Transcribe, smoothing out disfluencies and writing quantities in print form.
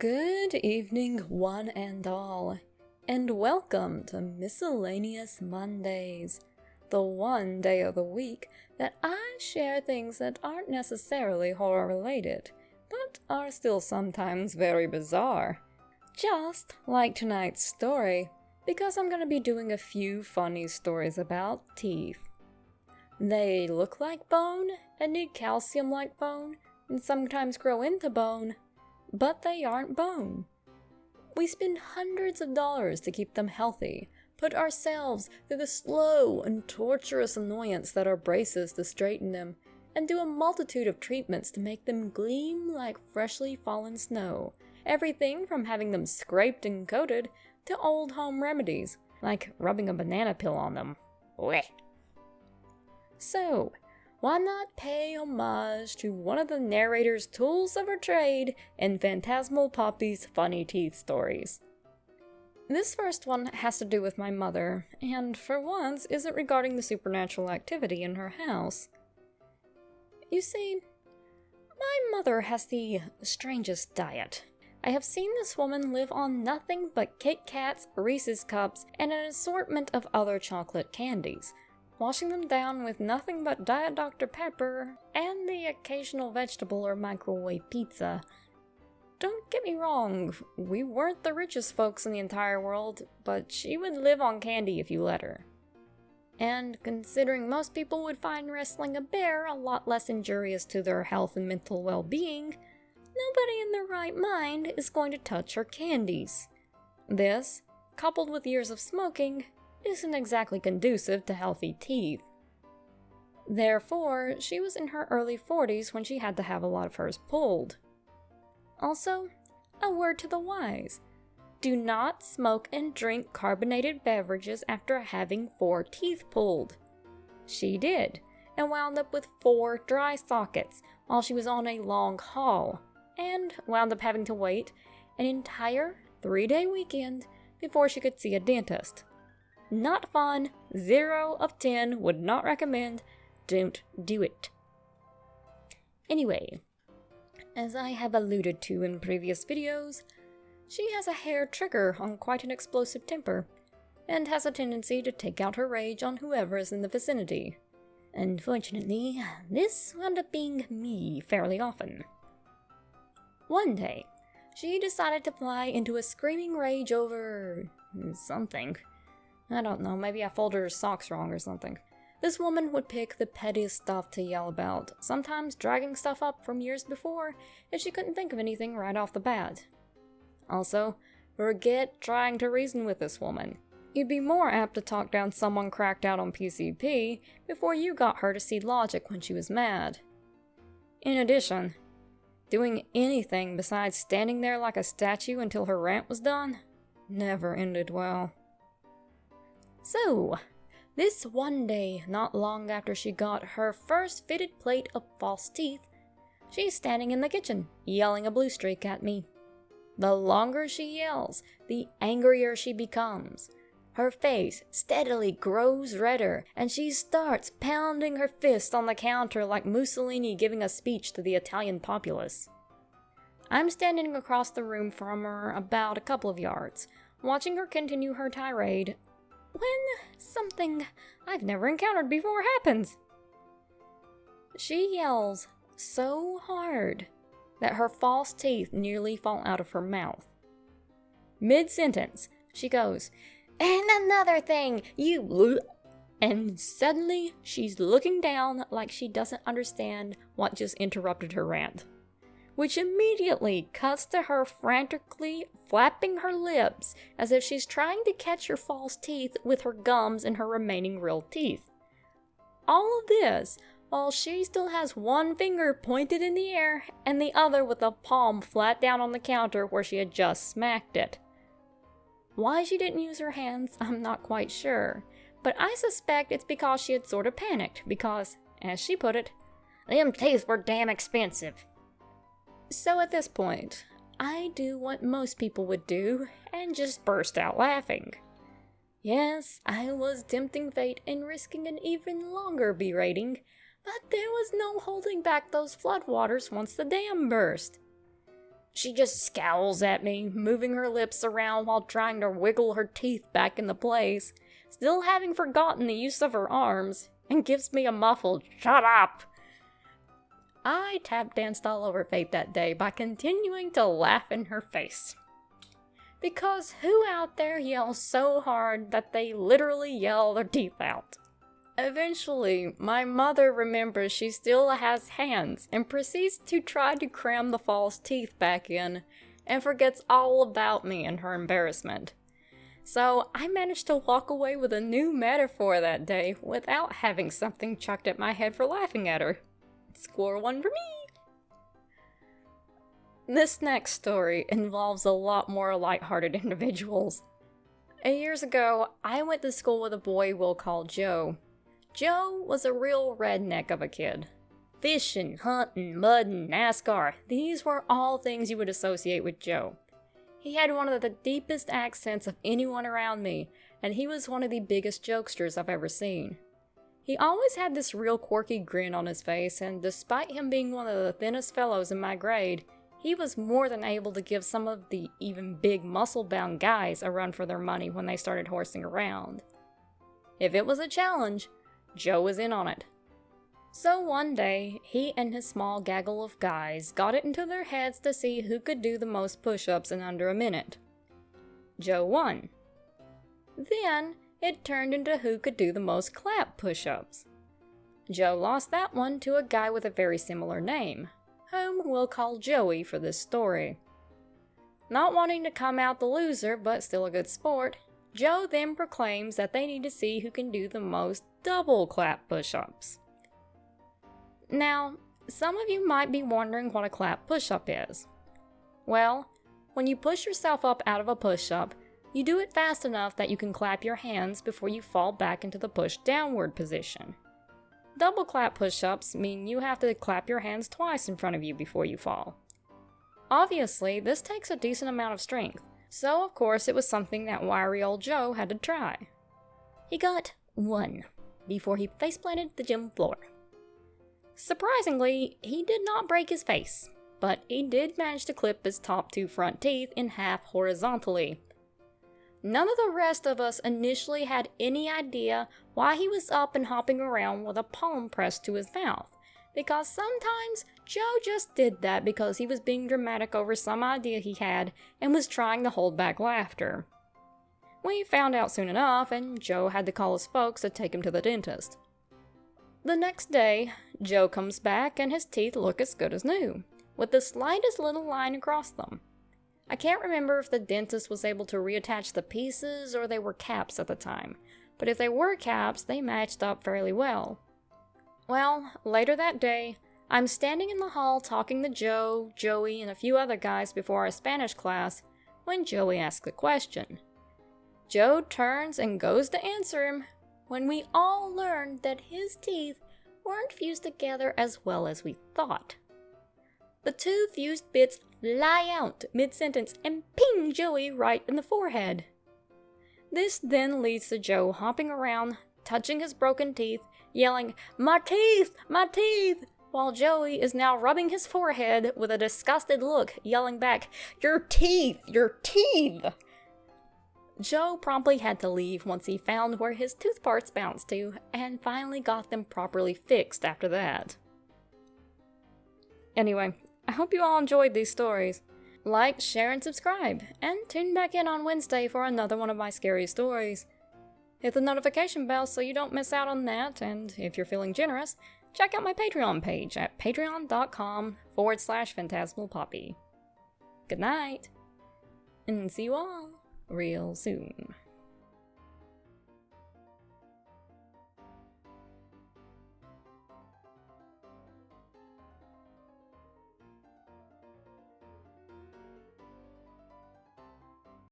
Good evening, one and all, and welcome to Miscellaneous Mondays, the one day of the week that I share things that aren't necessarily horror related, but are still sometimes very bizarre. Just like tonight's story, because I'm gonna be doing a few funny stories about teeth. They look like bone, and need calcium like bone, and sometimes grow into bone, but they aren't bone. We spend hundreds of dollars to keep them healthy, put ourselves through the slow and torturous annoyance that are braces to straighten them, and do a multitude of treatments to make them gleam like freshly fallen snow. Everything from having them scraped and coated to old home remedies, like rubbing a banana peel on them. Blech. So, why not pay homage to one of the narrator's tools of her trade in Phantasmal Poppy's funny teeth stories? This first one has to do with my mother, and for once isn't regarding the supernatural activity in her house. You see, my mother has the strangest diet. I have seen this woman live on nothing but Kit Kats, Reese's Cups, and an assortment of other chocolate candies, washing them down with nothing but Diet Dr. Pepper and the occasional vegetable or microwave pizza. Don't get me wrong, we weren't the richest folks in the entire world, but she would live on candy if you let her. And considering most people would find wrestling a bear a lot less injurious to their health and mental well-being, nobody in their right mind is going to touch her candies. This, coupled with years of smoking, isn't exactly conducive to healthy teeth. Therefore, she was in her early 40s when she had to have a lot of hers pulled. Also, a word to the wise. Do not smoke and drink carbonated beverages after having 4 teeth pulled. She did, and wound up with 4 dry sockets while she was on a long haul, and wound up having to wait an entire 3-day weekend before she could see a dentist. Not fun, 0 of 10, would not recommend, don't do it. Anyway, as I have alluded to in previous videos, she has a hair trigger on quite an explosive temper, and has a tendency to take out her rage on whoever is in the vicinity. Unfortunately, this wound up being me fairly often. One day, she decided to fly into a screaming rage over something. I don't know, maybe I folded her socks wrong or something. This woman would pick the pettiest stuff to yell about, sometimes dragging stuff up from years before if she couldn't think of anything right off the bat. Also, forget trying to reason with this woman. You'd be more apt to talk down someone cracked out on PCP before you got her to see logic when she was mad. In addition, doing anything besides standing there like a statue until her rant was done never ended well. So, this one day, not long after she got her first fitted plate of false teeth, she's standing in the kitchen, yelling a blue streak at me. The longer she yells, the angrier she becomes. Her face steadily grows redder, and she starts pounding her fist on the counter like Mussolini giving a speech to the Italian populace. I'm standing across the room from her about a couple of yards, watching her continue her tirade, when something I've never encountered before happens. She yells so hard that her false teeth nearly fall out of her mouth. Mid-sentence, she goes, "And another thing, you..." And suddenly, she's looking down like she doesn't understand what just interrupted her rant, which immediately cuts to her frantically flapping her lips as if she's trying to catch her false teeth with her gums and her remaining real teeth. All of this while she still has one finger pointed in the air and the other with the palm flat down on the counter where she had just smacked it. Why she didn't use her hands, I'm not quite sure, but I suspect it's because she had sort of panicked because, as she put it, "them teeth were damn expensive." So at this point, I do what most people would do and just burst out laughing. Yes, I was tempting fate and risking an even longer berating, but there was no holding back those floodwaters once the dam burst. She just scowls at me, moving her lips around while trying to wiggle her teeth back into place, still having forgotten the use of her arms, and gives me a muffled, "Shut up!" I tap danced all over Faith that day by continuing to laugh in her face. Because who out there yells so hard that they literally yell their teeth out? Eventually, my mother remembers she still has hands and proceeds to try to cram the false teeth back in and forgets all about me in her embarrassment. So I managed to walk away with a new metaphor that day without having something chucked at my head for laughing at her. Score one for me! This next story involves a lot more lighthearted individuals. Years ago, I went to school with a boy we'll call Joe. Joe was a real redneck of a kid. Fishing, hunting, mudding, NASCAR, these were all things you would associate with Joe. He had one of the deepest accents of anyone around me, and he was one of the biggest jokesters I've ever seen. He always had this real quirky grin on his face, and despite him being one of the thinnest fellows in my grade, he was more than able to give some of the even big muscle-bound guys a run for their money when they started horsing around. If it was a challenge, Joe was in on it. So one day, he and his small gaggle of guys got it into their heads to see who could do the most push-ups in under a minute. Joe won. Then, it turned into who could do the most clap push-ups. Joe lost that one to a guy with a very similar name, whom we'll call Joey for this story. Not wanting to come out the loser, but still a good sport, Joe then proclaims that they need to see who can do the most double clap push-ups. Now, some of you might be wondering what a clap push-up is. Well, when you push yourself up out of a push-up, you do it fast enough that you can clap your hands before you fall back into the push downward position. Double clap push-ups mean you have to clap your hands twice in front of you before you fall. Obviously, this takes a decent amount of strength, so of course it was something that wiry old Joe had to try. He got 1 before he faceplanted the gym floor. Surprisingly, he did not break his face, but he did manage to clip his top 2 front teeth in half horizontally. None of the rest of us initially had any idea why he was up and hopping around with a palm pressed to his mouth, because sometimes Joe just did that because he was being dramatic over some idea he had and was trying to hold back laughter. We found out soon enough, and Joe had to call his folks to take him to the dentist. The next day, Joe comes back and his teeth look as good as new, with the slightest little line across them. I can't remember if the dentist was able to reattach the pieces or they were caps at the time, but if they were caps, they matched up fairly well. Well, later that day, I'm standing in the hall talking to Joe, Joey, and a few other guys before our Spanish class when Joey asks a question. Joe turns and goes to answer him when we all learned that his teeth weren't fused together as well as we thought. The 2 fused bits fly out mid-sentence and ping Joey right in the forehead. This then leads to Joe hopping around, touching his broken teeth, yelling, "My teeth! My teeth!" while Joey is now rubbing his forehead with a disgusted look, yelling back, "Your teeth! Your teeth!" Joe promptly had to leave once he found where his tooth parts bounced to, and finally got them properly fixed after that. Anyway, I hope you all enjoyed these stories. Like, share, and subscribe, and tune back in on Wednesday for another one of my scary stories. Hit the notification bell so you don't miss out on that, and if you're feeling generous, check out my Patreon page at patreon.com/Phantasmal Poppy. Good night, and see you all real soon.